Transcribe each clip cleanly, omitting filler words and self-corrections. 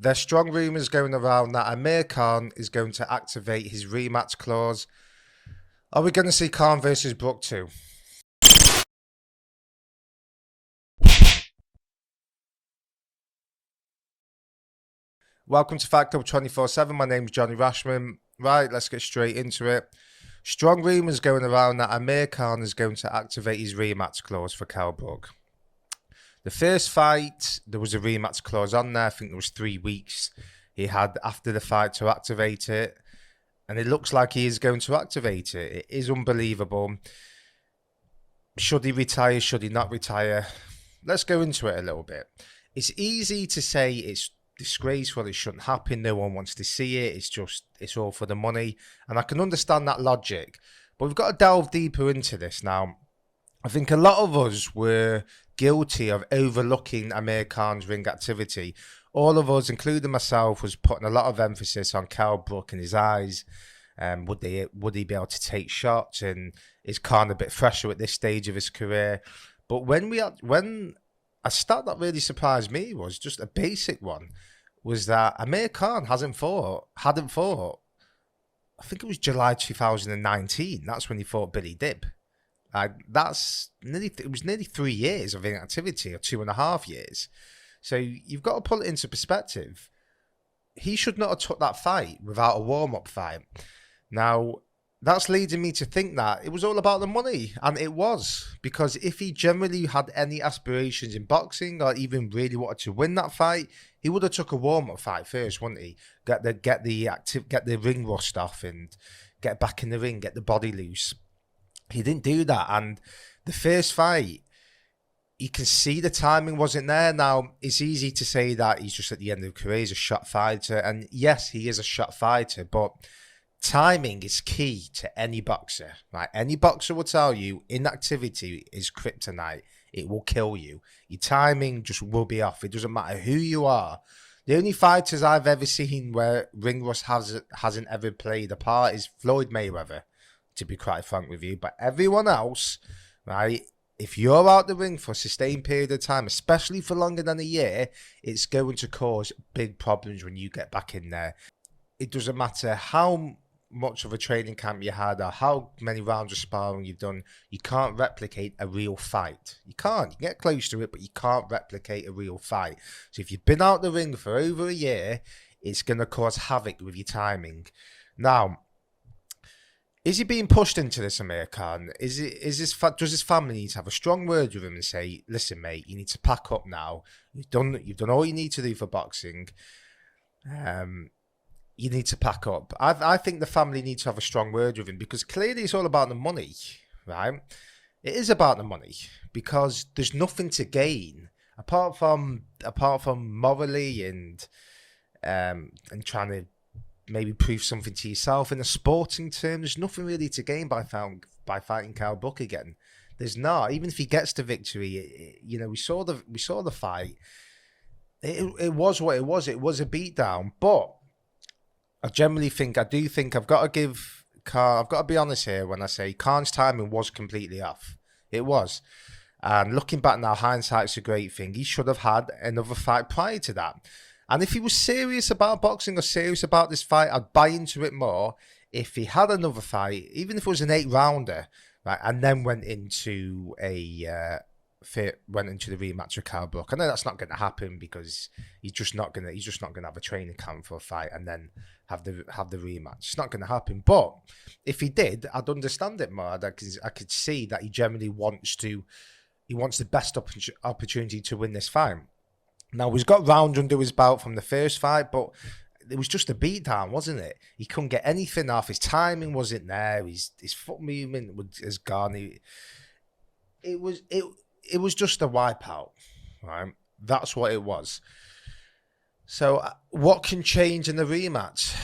There's strong rumours going around that Amir Khan is going to activate his rematch clause. Are we going to see Khan versus Brook 2? Welcome to Fight Club 24/7. My name's Johnny Rashman. Right, let's get straight into it. Strong rumours going around that Amir Khan is going to activate his rematch clause for Kell Brook. The first fight, there was a rematch clause on there. I think it was 3 weeks he had after the fight to activate it. And it looks like he is going to activate it. It is unbelievable. Should he retire? Should he not retire? Let's go into it a little bit. It's easy to say it's disgraceful. It shouldn't happen. No one wants to see it. It's all for the money. And I can understand that logic. But we've got to delve deeper into this now. I think a lot of us were guilty of overlooking Amir Khan's ring activity. All of us, including myself, was putting a lot of emphasis on Kell Brook and his eyes. Would he be able to take shots? And is Khan a bit fresher at this stage of his career? But when a stat that really surprised me was just a basic one, was that Amir Khan hadn't fought. I think it was July 2019. That's when he fought Billy Dib. It was nearly 3 years of inactivity, or 2.5 years. So you've got to put it into perspective. He should not have took that fight without a warm-up fight. Now, that's leading me to think that it was all about the money, and it was, because if he generally had any aspirations in boxing or even really wanted to win that fight, he would have took a warm-up fight first, wouldn't he? Get the ring rust off and get back in the ring, get the body loose. He didn't do that, and the first fight, you can see the timing wasn't there. Now, it's easy to say that he's just at the end of his career, he's a shot fighter, and yes, he is a shot fighter, but timing is key to any boxer. Right? Any boxer will tell you inactivity is kryptonite. It will kill you. Your timing just will be off. It doesn't matter who you are. The only fighters I've ever seen where ring rust hasn't ever played a part is Floyd Mayweather, to be quite frank with you. But everyone else, right, if you're out the ring for a sustained period of time, especially for longer than a year, it's going to cause big problems when you get back in there. It doesn't matter how much of a training camp you had or how many rounds of sparring you've done, you can't replicate a real fight. You can't. You can get close to it, but you can't replicate a real fight. So if you've been out the ring for over a year, it's going to cause havoc with your timing. Now, is he being pushed into this, Amir Khan? Does his family need to have a strong word with him and say, listen, mate, you need to pack up now. You've done all you need to do for boxing. You need to pack up. I think the family need to have a strong word with him, because clearly it's all about the money, right? It is about the money, because there's nothing to gain apart from morally and trying to maybe prove something to yourself in a sporting term. There's nothing really to gain by fighting Kell Brook again. There's not. Even if he gets the victory, we saw the fight. It was what it was. It was a beatdown, but I do think I've got to give Khan, I've got to be honest here when I say Khan's timing was completely off. It was. And looking back now, hindsight's a great thing. He should have had another fight prior to that. And if he was serious about boxing or serious about this fight, I'd buy into it more if he had another fight, even if it was an 8-rounder, right, and then went into the rematch with Kell Brook. I know that's not going to happen, because he's just not going to have a training camp for a fight and then have the rematch. It's not going to happen. But if he did, I'd understand it more. I could see that he generally wants the best opportunity to win this fight. Now, he's got rounds under his belt from the first fight, but it was just a beatdown, wasn't it? He couldn't get anything off. His timing wasn't there. His foot movement was gone. It was just a wipeout, right? That's what it was. So what can change in the rematch?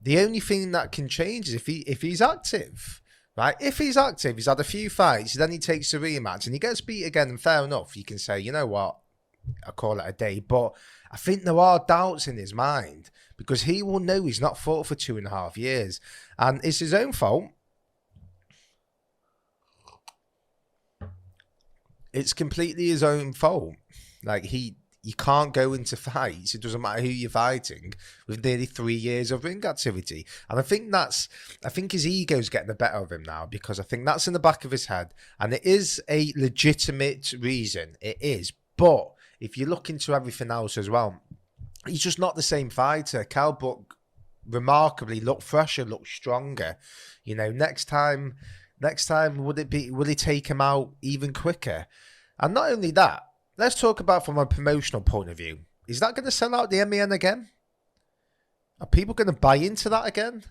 The only thing that can change is if he's active, right? If he's active, he's had a few fights, then he takes the rematch and he gets beat again, and fair enough, you can say, you know what, I call it a day. But I think there are doubts in his mind, because he will know he's not fought for 2.5 years, and it's his own fault. It's completely his own fault. Like, he you can't go into fights. It doesn't matter who you're fighting with nearly 3 years of ring activity. And I think his ego's getting the better of him now, because I think that's in the back of his head. And it is a legitimate reason. It is. But if you look into everything else as well, he's just not the same fighter. Kell Brook remarkably looked fresher, looked stronger. You know, next time, will he take him out even quicker? And not only that, let's talk about from a promotional point of view. Is that going to sell out the MEN again? Are people going to buy into that again?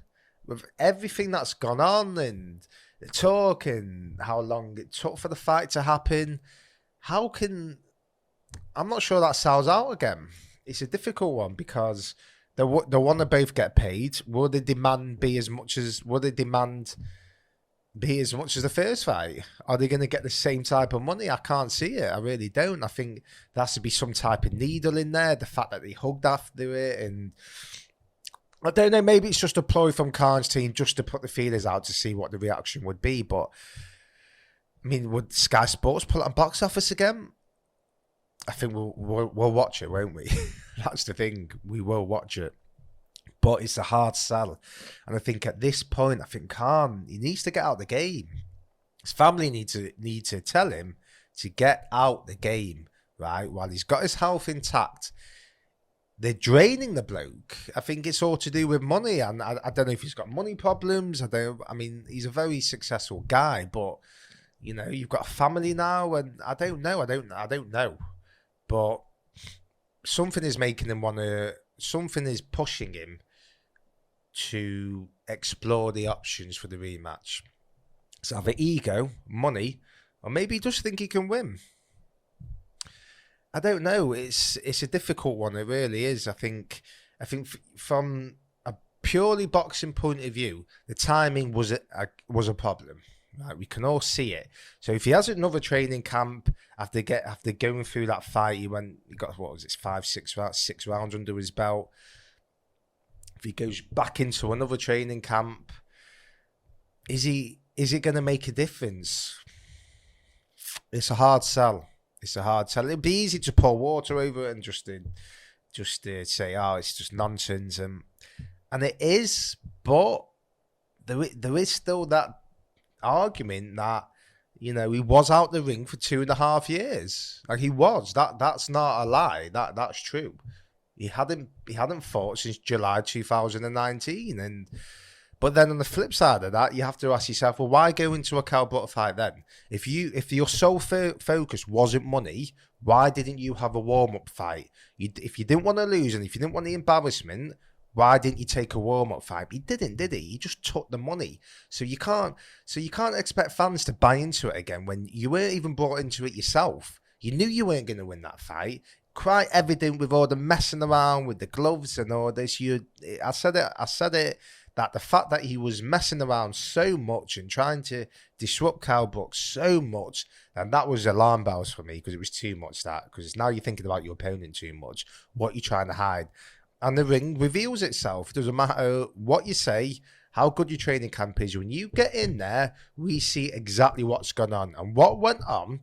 With everything that's gone on and the talk and how long it took for the fight to happen, I'm not sure that sells out again. It's a difficult one, because they want to both get paid. Will the demand be as much as the first fight? Are they going to get the same type of money? I can't see it. I really don't. I think there has to be some type of needle in there. The fact that they hugged after it, and I don't know, maybe it's just a ploy from Khan's team just to put the feelers out to see what the reaction would be. But I mean, would Sky Sports pull it on box office again? I think we'll watch it, won't we? That's the thing. We will watch it. But it's a hard sell. And I think at this point, Khan, he needs to get out of the game. His family need to tell him to get out the game, right? While he's got his health intact. They're draining the bloke. I think it's all to do with money. And I don't know if he's got money problems. I mean, he's a very successful guy. But, you know, you've got a family now. And I don't know. But something is making him something is pushing him to explore the options for the rematch. It's either ego, money, or maybe he does think he can win. I don't know. It's a difficult one. It really is. I think from a purely boxing point of view, the timing was a problem. Right, we can all see it. So if he has another training camp after going through that fight, he got what was it, 6 rounds under his belt. If he goes back into another training camp, is it going to make a difference? It's a hard sell. It'd be easy to pour water over it and just say, oh, it's just nonsense, and it is. But there is still that argument that, you know, he was out the ring for 2.5 years. Like, he was. That's not a lie. That's true. He hadn't fought since July 2019. But then on the flip side of that, you have to ask yourself, well, why go into a Kell Brook fight then? If your sole focus wasn't money, why didn't you have a warm-up fight? If you didn't want to lose and if you didn't want the embarrassment, why didn't you take a warm-up fight? He didn't, did he? He just took the money. So you can't expect fans to buy into it again when you weren't even brought into it yourself. You knew you weren't going to win that fight. Quite evident with all the messing around with the gloves and all this. I said it. That the fact that he was messing around so much and trying to disrupt Kell Brook so much, and that was alarm bells for me, because it was too much. Because now you're thinking about your opponent too much, what you're trying to hide. And the ring reveals itself. It doesn't matter what you say, how good your training camp is. When you get in there, we see exactly what's gone on. And what went on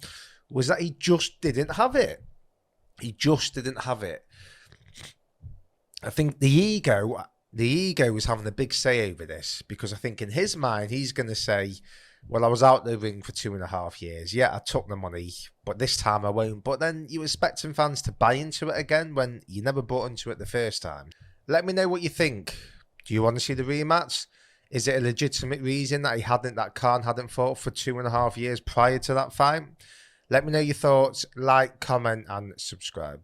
was that he just didn't have it. I think the ego was having a big say over this, because I think in his mind, he's going to say, well, I was out the ring for 2.5 years. Yeah, I took the money, but this time I won't. But then you're expecting fans to buy into it again when you never bought into it the first time. Let me know what you think. Do you want to see the rematch? Is it a legitimate reason that Khan hadn't fought for 2.5 years prior to that fight? Let me know your thoughts. Like, comment, and subscribe.